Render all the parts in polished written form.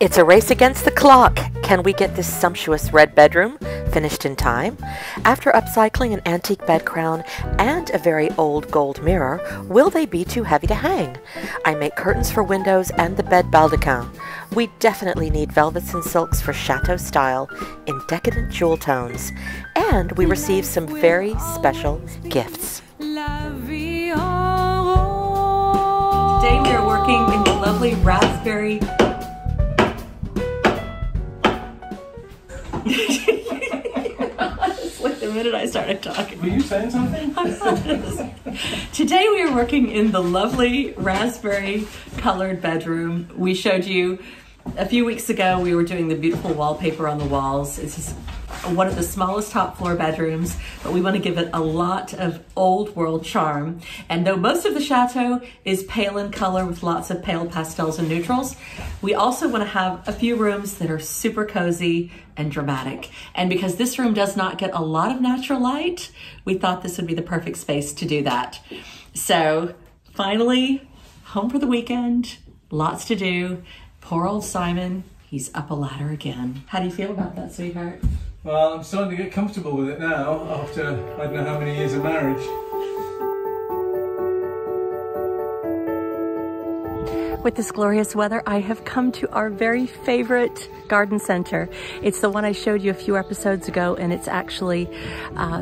It's a race against the clock. Can we get this sumptuous red bedroom finished in time? After upcycling an antique bed crown and a very old gold mirror, will they be too heavy to hang? I make curtains for windows and the bed baldaquin. We definitely need velvets and silks for Chateau Style in decadent jewel tones. And we receive some very special gifts. Today we are working in the lovely raspberry It's like the minute I started talking. Were you saying something? Today we are working in the lovely raspberry colored bedroom. We showed you a few weeks ago, we were doing the beautiful wallpaper on the walls. It's just one of the smallest top floor bedrooms, but we want to give it a lot of old world charm. And though most of the chateau is pale in color with lots of pale pastels and neutrals, we also want to have a few rooms that are super cozy and dramatic. And because this room does not get a lot of natural light, we thought this would be the perfect space to do that. So finally, home for the weekend, lots to do. Poor old Simon, he's up a ladder again. How do you feel about that, sweetheart? Well, I'm starting to get comfortable with it now after I don't know how many years of marriage. With this glorious weather, I have come to our very favorite garden center. It's the one I showed you a few episodes ago, and it's actually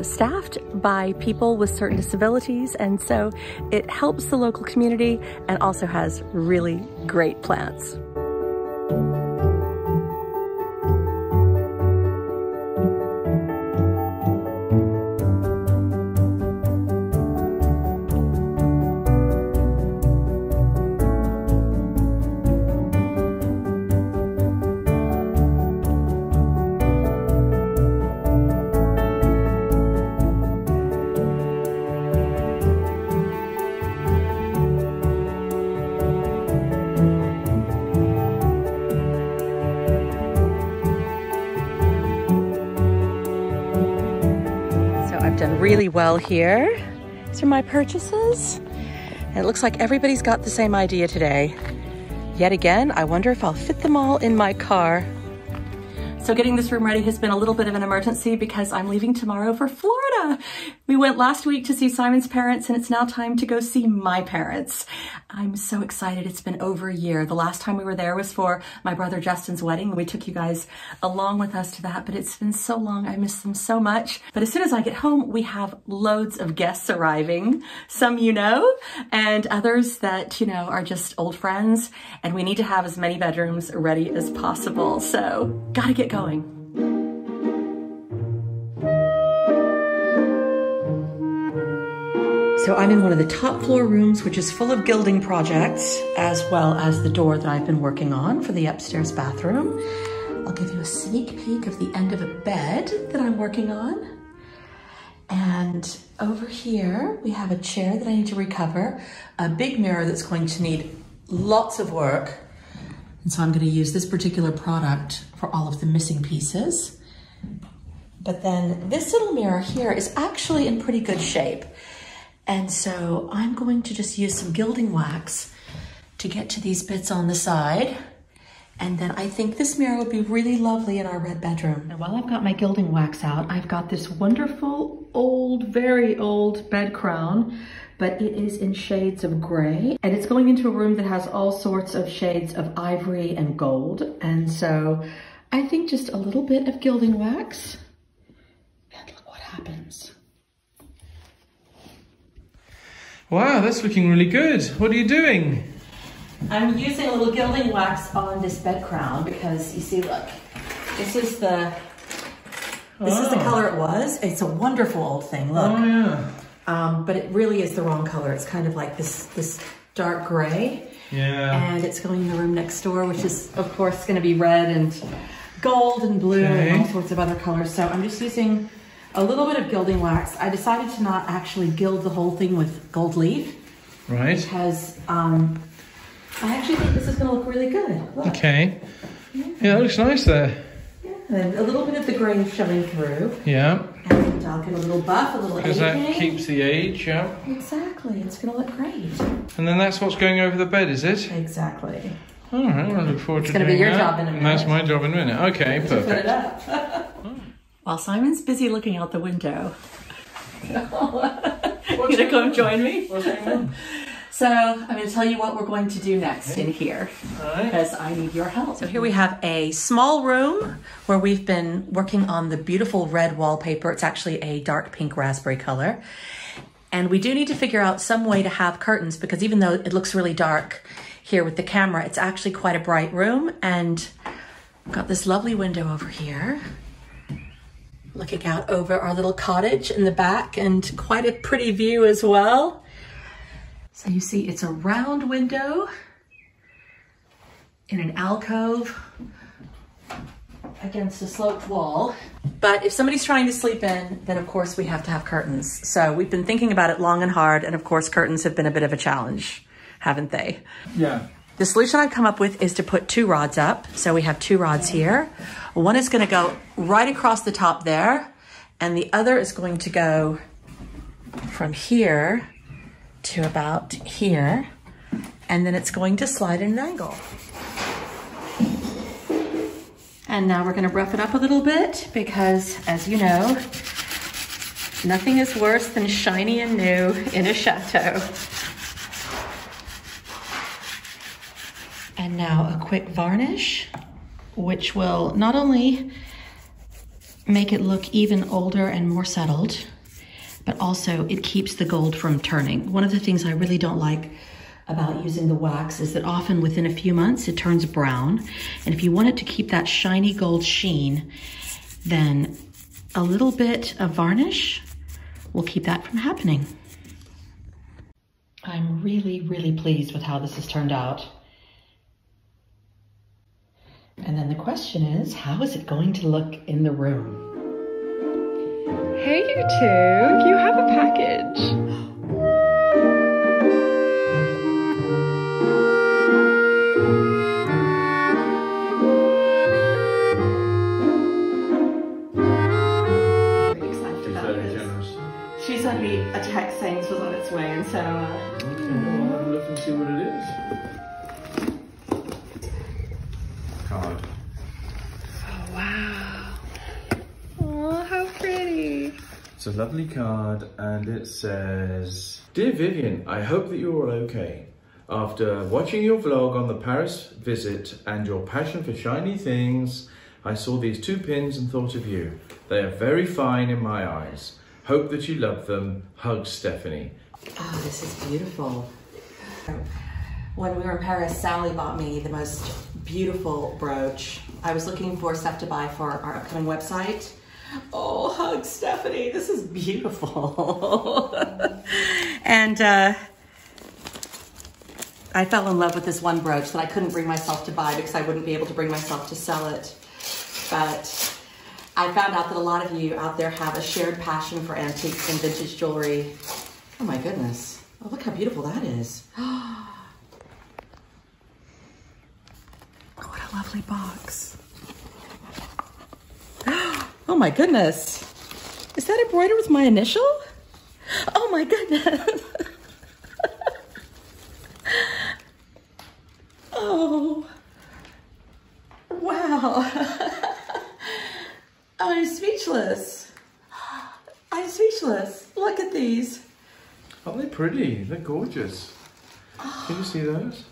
staffed by people with certain disabilities, and so it helps the local community and also has really great plants. Done really well here. These are my purchases. And it looks like everybody's got the same idea today. Yet again, I wonder if I'll fit them all in my car. So getting this room ready has been a little bit of an emergency because I'm leaving tomorrow for Florida. We went last week to see Simon's parents, and it's now time to go see my parents. I'm so excited. It's been over a year. The last time we were there was for my brother Justin's wedding. We took you guys along with us to that, but it's been so long. I miss them so much. But as soon as I get home, we have loads of guests arriving. Some you know, and others that, you know, are just old friends. And we need to have as many bedrooms ready as possible. So gotta get going. So I'm in one of the top floor rooms, which is full of gilding projects, as well as the door that I've been working on for the upstairs bathroom. I'll give you a sneak peek of the end of a bed that I'm working on. And over here, we have a chair that I need to recover, a big mirror that's going to need lots of work. And so I'm going to use this particular product for all of the missing pieces. But then this little mirror here is actually in pretty good shape. And so I'm going to just use some gilding wax to get to these bits on the side. And then I think this mirror would be really lovely in our red bedroom. And while I've got my gilding wax out, I've got this wonderful old, very old bed crown, but it is in shades of gray. And it's going into a room that has all sorts of shades of ivory and gold. And so I think just a little bit of gilding wax, and look what happens. Wow, that's looking really good. What are you doing? I'm using a little gilding wax on this bed crown because you see, look, this is the color it was. It's a wonderful old thing, look. Oh yeah. But it really is the wrong color. It's kind of like this dark gray. Yeah. And it's going in the room next door, which is of course going to be red and gold and blue and all sorts of other colors. So I'm just using a little bit of gilding wax. I decided to not actually gild the whole thing with gold leaf. Right. Because I actually think this is going to look really good. Look. Okay. Yeah, that looks nice there. Yeah, and a little bit of the gray showing through. Yeah. And I'll get a little buff, a little because that keeps the age, yeah. Exactly. It's going to look great. And then that's what's going over the bed, is it? Exactly. All right, I look forward to doing that. It's going to be your job in a minute. That's my job in a minute. Okay, perfect. Put it up. While Simon's busy looking out the window, you're going to come join me? What's going on? So I'm going to tell you what we're going to do next in here, because I need your help. So here we have a small room where we've been working on the beautiful red wallpaper. It's actually a dark pink raspberry color. And we do need to figure out some way to have curtains, because even though it looks really dark here with the camera, it's actually quite a bright room. And we've got this lovely window over here, looking out over our little cottage in the back, and quite a pretty view as well. So you see it's a round window in an alcove against a sloped wall. But if somebody's trying to sleep in, then of course we have to have curtains. So we've been thinking about it long and hard, and of course curtains have been a bit of a challenge, haven't they? Yeah. The solution I've come up with is to put 2 rods up. So we have 2 rods here. One is going to go right across the top there, and the other is going to go from here to about here, and then it's going to slide at an angle. And now we're going to rough it up a little bit, because as you know, nothing is worse than shiny and new in a chateau. And now a quick varnish, which will not only make it look even older and more settled, but also it keeps the gold from turning. One of the things I really don't like about using the wax is that often within a few months it turns brown. And if you want it to keep that shiny gold sheen, then a little bit of varnish will keep that from happening. I'm really, really pleased with how this has turned out. And then the question is, how is it going to look in the room? Hey, you two, you have a package. Very excited about this. She sent me a text saying this was on its way, and so... Okay, well, I'll have a look and see what it is. Card. Oh, wow. Oh, how pretty. It's a lovely card, and it says, "Dear Vivienne, I hope that you're all okay. After watching your vlog on the Paris visit and your passion for shiny things, I saw these 2 pins and thought of you. They are very fine in my eyes. Hope that you love them. Hugs, Stephanie." Oh, this is beautiful. When we were in Paris, Sally bought me the most beautiful brooch. I was looking for stuff to buy for our upcoming website. Oh, hugs, Stephanie, this is beautiful. And I fell in love with this one brooch that I couldn't bring myself to buy because I wouldn't be able to bring myself to sell it. But I found out that a lot of you out there have a shared passion for antiques and vintage jewelry. Oh my goodness. Oh, look how beautiful that is. Oh, what a lovely box. Oh my goodness. Is that embroidered with my initial? Oh my goodness. Oh, wow. I'm speechless. I'm speechless. Look at these. Aren't they pretty? They're gorgeous. Can you see those?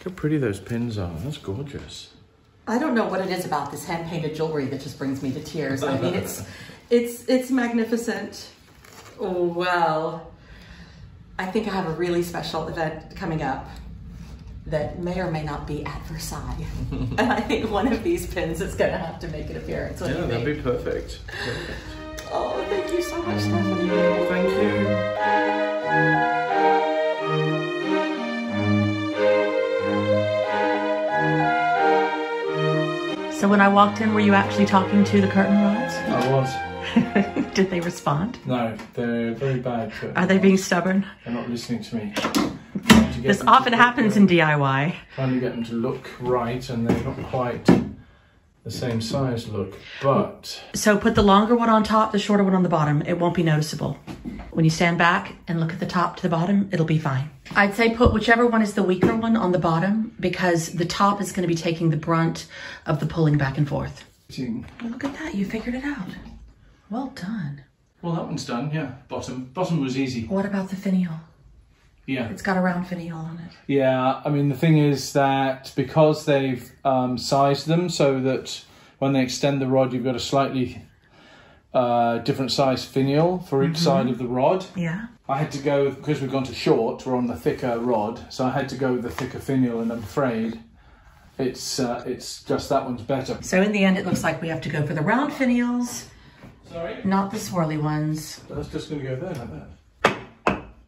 Look how pretty those pins are. That's gorgeous. I don't know what it is about this hand-painted jewelry that just brings me to tears. I mean, it's magnificent. Oh, wow. I think I have a really special event coming up that may or may not be at Versailles. And I think one of these pins is going to have to make an appearance. What do you think? That'd be perfect. Oh, thank you so much, Stephanie. Thank you. So when I walked in, were you actually talking to the curtain rods? I was. Did they respond? No, they're very bad. Are they being stubborn? They're not listening to me. This often happens in DIY. Trying to get them to look right, and they're not quite the same size look, but... So put the longer one on top, the shorter one on the bottom. It won't be noticeable. When you stand back and look at the top to the bottom, it'll be fine. I'd say put whichever one is the weaker one on the bottom because the top is going to be taking the brunt of the pulling back and forth. Look at that, you figured it out. Well done. Well, that one's done, yeah. Bottom was easy. What about the finial? Yeah. It's got a round finial on it. Yeah, I mean, the thing is that because they've sized them so that when they extend the rod, you've got a slightly different size finial for each side of the rod. Yeah. I had to go, because we've gone to short, we're on the thicker rod, so I had to go with the thicker finial, and I'm afraid it's just that one's better. So in the end, it looks like we have to go for the round finials. Sorry? Not the swirly ones. That's just going to go there like that.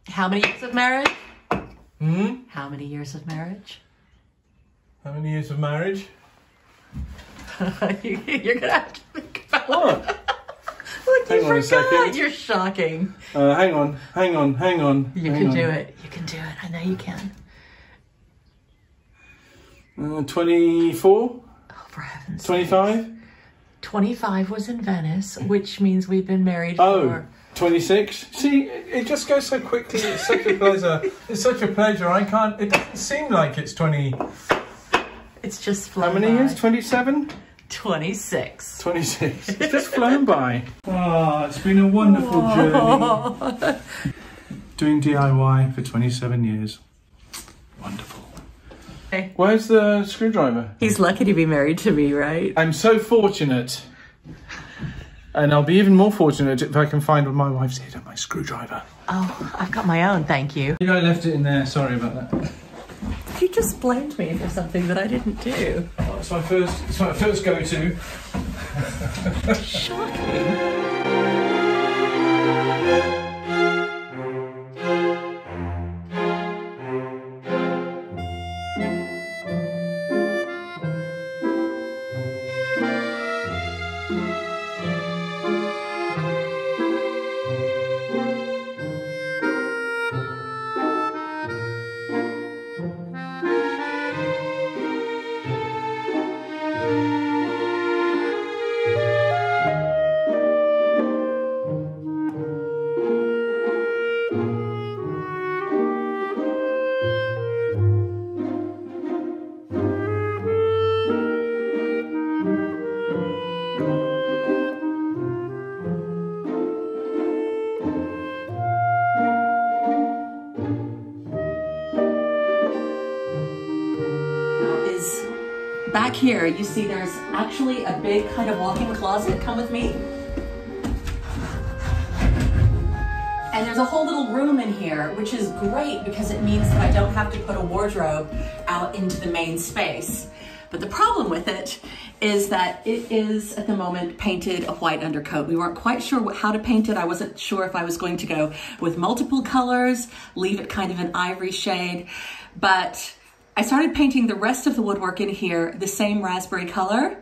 How many years of marriage? Hmm? How many years of marriage? How many years of marriage? You're gonna have to think about What? it. Look, Hang you on a forgot. second. You're shocking. Hang on. You can do it. You can do it. I know you can. 24? Oh, for heaven's sake. 25? 25 was in Venice, which means we've been married Oh, for... 26? See, it just goes so quickly. It's such a pleasure. It's such a pleasure. I can't... It doesn't seem like it's 20... It's just flown How many by. years? 27? 26. 26. It's just flown by. Oh, it's been a wonderful journey. Doing DIY for 27 years. Wonderful. Hey. Where's the screwdriver? He's lucky to be married to me, right? I'm so fortunate. And I'll be even more fortunate if I can find my wife's hid my screwdriver. Oh, I've got my own, thank you. I left it in there, sorry about that. You just blamed me for something that I didn't do. Oh, it's my first go-to. Shocking. Back here, you see there's actually a big kind of walk-in closet. Come with me. And there's a whole little room in here, which is great because it means that I don't have to put a wardrobe out into the main space. But the problem with it is that it is at the moment painted a white undercoat. We weren't quite sure how to paint it. I wasn't sure if I was going to go with multiple colors, leave it kind of an ivory shade, but I started painting the rest of the woodwork in here the same raspberry color.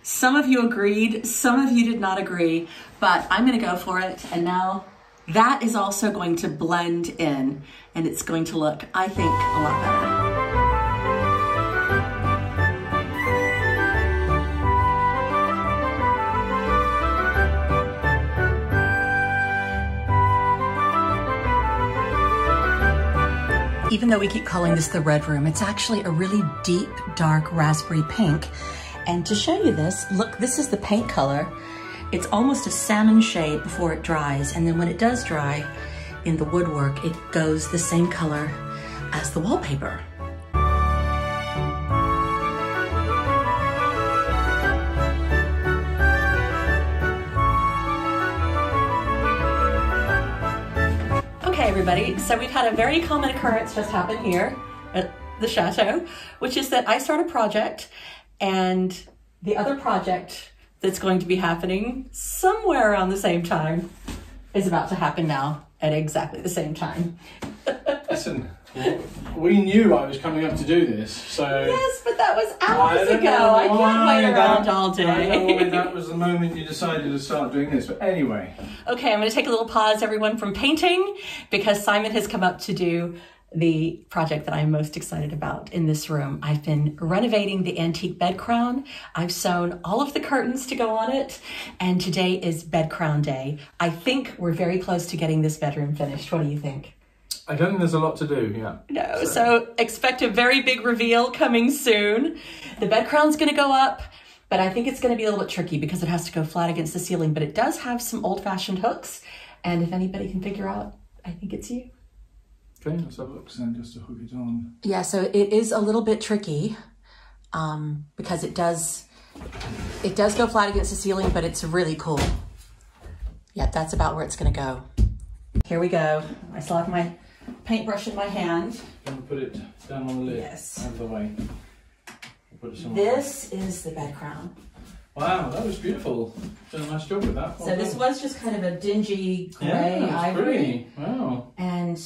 Some of you agreed, some of you did not agree, but I'm gonna go for it. And now that is also going to blend in and it's going to look, I think, a lot better. Even though we keep calling this the red room, it's actually a really deep, dark raspberry pink. And to show you this, look, this is the paint color. It's almost a salmon shade before it dries. And then when it does dry in the woodwork, it goes the same color as the wallpaper. Okay, everybody, so we've had a very common occurrence just happen here at the chateau, which is that I start a project and the other project that's going to be happening somewhere around the same time is about to happen now at exactly the same time. Listen, we knew I was coming up to do this, so... Yes, but that was hours ago. I can't wait around all day. I don't know why that was the moment you decided to start doing this, but anyway. Okay, I'm going to take a little pause, everyone, from painting because Simon has come up to do the project that I'm most excited about in this room. I've been renovating the antique bed crown. I've sewn all of the curtains to go on it, and today is bed crown day. I think we're very close to getting this bedroom finished. What do you think? I don't think there's a lot to do, yeah. No, so expect a very big reveal coming soon. The bed crown's gonna go up, but I think it's gonna be a little bit tricky because it has to go flat against the ceiling, but it does have some old-fashioned hooks, and if anybody can figure out, I think it's you. Okay, let's have a look then, just to hook it on. Yeah, so it is a little bit tricky because it does go flat against the ceiling, but it's really cool. Yeah, that's about where it's gonna go. Here we go. I still have my paintbrush in my hand. Can we put it down on the lid? Yes. Out of the way. Put it somewhere. This is the bed crown. Wow, that was beautiful. Done a nice job with that. So this was just kind of a dingy gray ivory. Pretty. Wow. And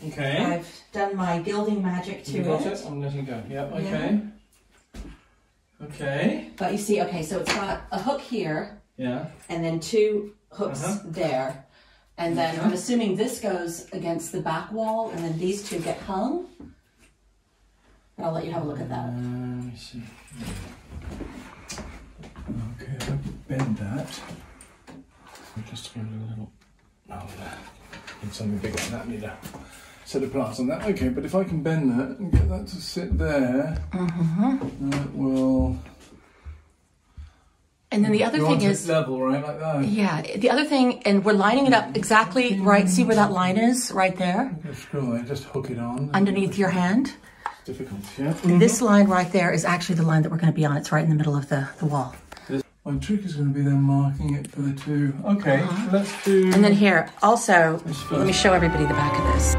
okay. I've done my gilding magic to You got it. I'm letting go. Yep, okay. Yeah. Okay. But you see, okay, so it's got a hook here. Yeah. And then two hooks there. And then I'm assuming this goes against the back wall, and then these two get hung. But I'll let you have a look at that. Let me see. Okay, if I bend that, I'll just go a little. Oh, need something big like that. Need a set of plants on that. Okay, but if I can bend that and get that to sit there, that will. And then the other thing is level, right, like that. Yeah, the other thing, and we're lining it up exactly right. See where that line is, right there, screw it, just hook it on underneath your hand. It's difficult, yeah. This line right there is actually the line that we're going to be on. It's right in the middle of the wall. My trick is going to be then marking it for the two. Okay, let's do. And then here, also, let me show everybody the back of this.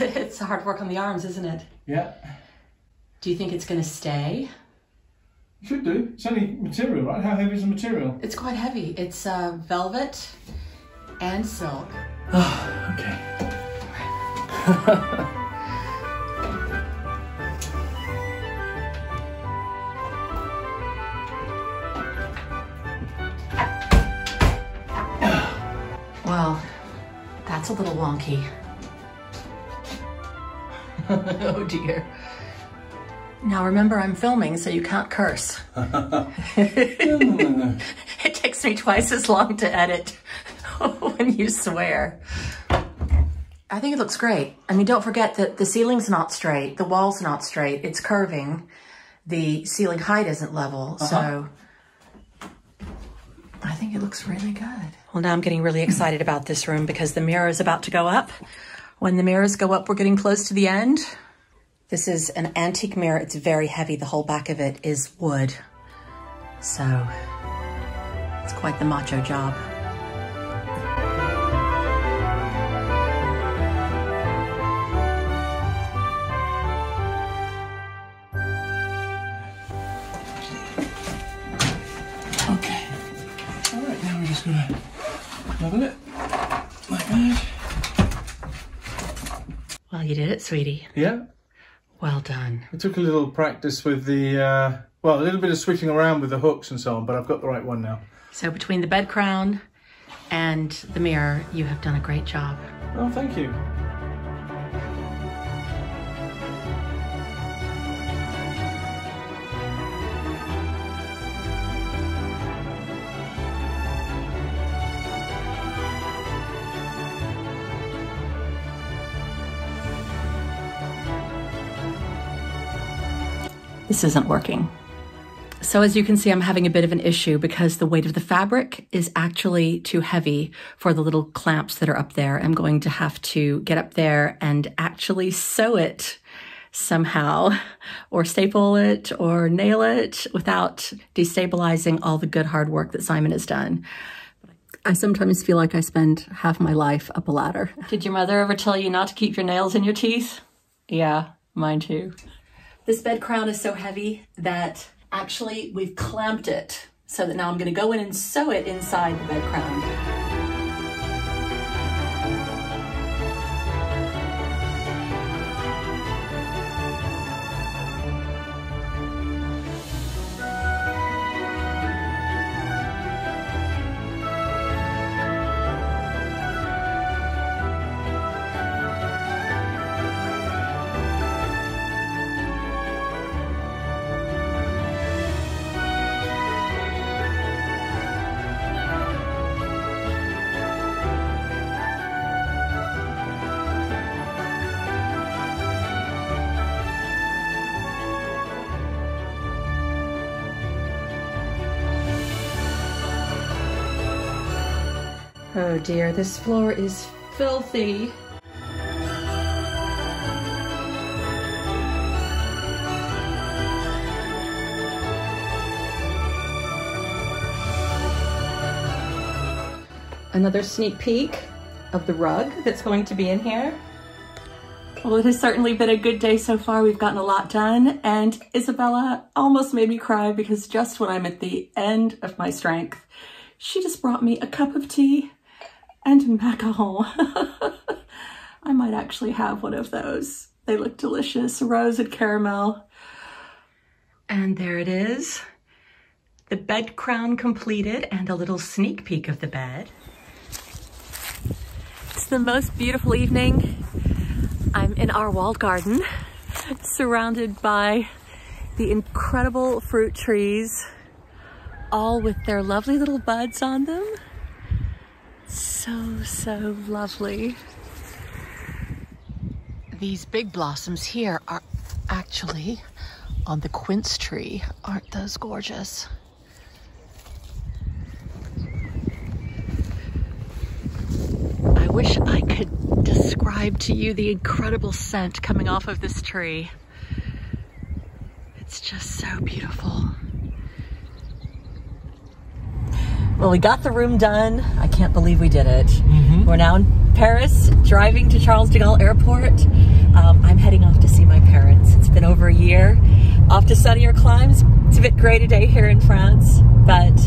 It's hard work on the arms, isn't it? Yeah. Do you think it's going to stay? It should do. It's only material, right? How heavy is the material? It's quite heavy. It's velvet and silk. Oh, okay. Well, that's a little wonky. Oh dear. Now remember, I'm filming, so you can't curse. No. It takes me twice as long to edit when you swear. I think it looks great. I mean, don't forget that the ceiling's not straight, the wall's not straight, it's curving. The ceiling height isn't level, so I think it looks really good. Well, now I'm getting really excited about this room because the mirror is about to go up. When the mirrors go up, we're getting close to the end. This is an antique mirror. It's very heavy. The whole back of it is wood. So it's quite the macho job. Okay. All right, now we're just gonna level it like that. Well, you did it, sweetie. Yeah. Well done. It took a little practice with the, well, a little bit of switching around with the hooks and so on, but I've got the right one now. So between the bed crown and the mirror, you have done a great job. Oh, thank you. This isn't working. So as you can see, I'm having a bit of an issue because the weight of the fabric is actually too heavy for the little clamps that are up there. I'm going to have to get up there and actually sew it somehow, or staple it or nail it without destabilizing all the good hard work that Simon has done. I sometimes feel like I spend half my life up a ladder. Did your mother ever tell you not to keep your nails in your teeth? Yeah, mine too. This bed crown is so heavy that actually we've clamped it so that now I'm going to go in and sew it inside the bed crown. Oh dear, this floor is filthy. Another sneak peek of the rug that's going to be in here. Well, it has certainly been a good day so far. We've gotten a lot done, and Isabella almost made me cry because just when I'm at the end of my strength, she just brought me a cup of tea and macaron. I might actually have one of those. They look delicious, rose and caramel. And there it is, the bed crown completed and a little sneak peek of the bed. It's the most beautiful evening. I'm in our walled garden, surrounded by the incredible fruit trees, all with their lovely little buds on them. So lovely. These big blossoms here are actually on the quince tree. Aren't those gorgeous? I wish I could describe to you the incredible scent coming off of this tree. It's just so beautiful. Well, we got the room done. I can't believe we did it. We're now in Paris, driving to Charles de Gaulle Airport. I'm heading off to see my parents. It's been over a year. Off to sunnier climes. It's a bit gray today here in France, but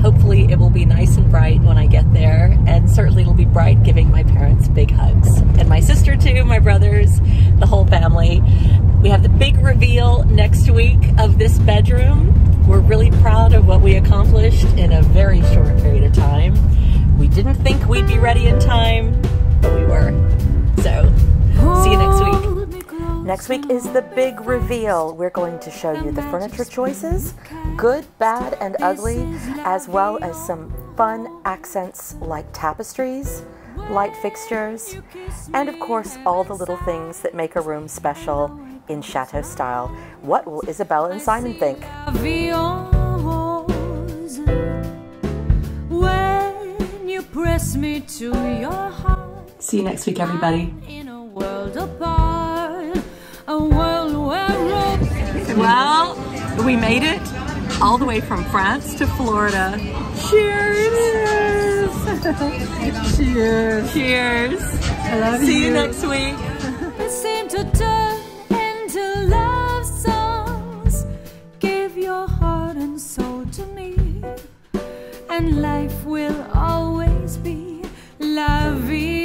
hopefully it will be nice and bright when I get there. And certainly it'll be bright giving my parents big hugs. And my sister too, my brothers, the whole family. We have the big reveal next week of this bedroom. We're really proud of what we accomplished in a very short period of time. We didn't think we'd be ready in time, but we were. So, see you next week. Next week is the big reveal. We're going to show you the furniture choices, good, bad, and ugly, as well as some fun accents like tapestries, light fixtures, and of course all the little things that make a room special in Chateau Style. What will Isabella and Simon think? When you press me to your heart. See you next week, everybody. In a world apart, a world where well, we made it all the way from France to Florida. Cheers! Cheers! Cheers! I love you. See you next week. Seem to turn into love songs. Give your heart and soul to me, and life will always be la vie.